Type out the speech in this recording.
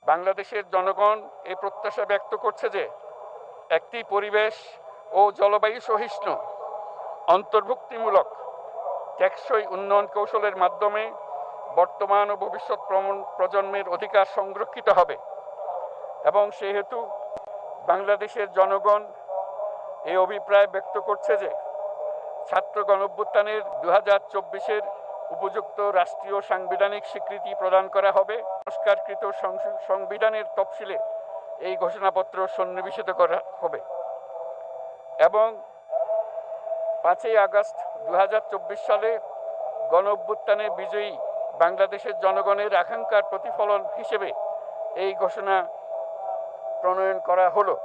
বাংলাদেশের জনগণ এই প্রত্যাশা ব্যক্ত করছে যে একটি পরিবেশ ও জলবায়ু সহিষ্ণু অন্তর্ভুক্তিমূলক টেকসই উন্নয়ন কৌশলের মাধ্যমে বর্তমান ও ভবিষ্যৎ প্রজন্মের অধিকার সংরক্ষিত হবে এবং সেহেতু বাংলাদেশের জনগণ এই অভিপ্রায় ব্যক্ত করছে যে ছাত্র গণঅভ্যুত্থানের 2024-এর উপযুক্ত রাষ্ট্রীয় সাংবিধানিক স্বীকৃতি প্রদান করা হবে। সংস্কারকৃত সংবিধানের তফসিলে এই ঘোষণাপত্র সন্নিবেশিত করা হবে এবং 5 আগস্ট 2024 সালে গণঅভ্যুত্থানে বিজয়ী বাংলাদেশের জনগণের আকাঙ্ক্ষার প্রতিফলন হিসেবে এই ঘোষণা প্রণয়ন করা হলো।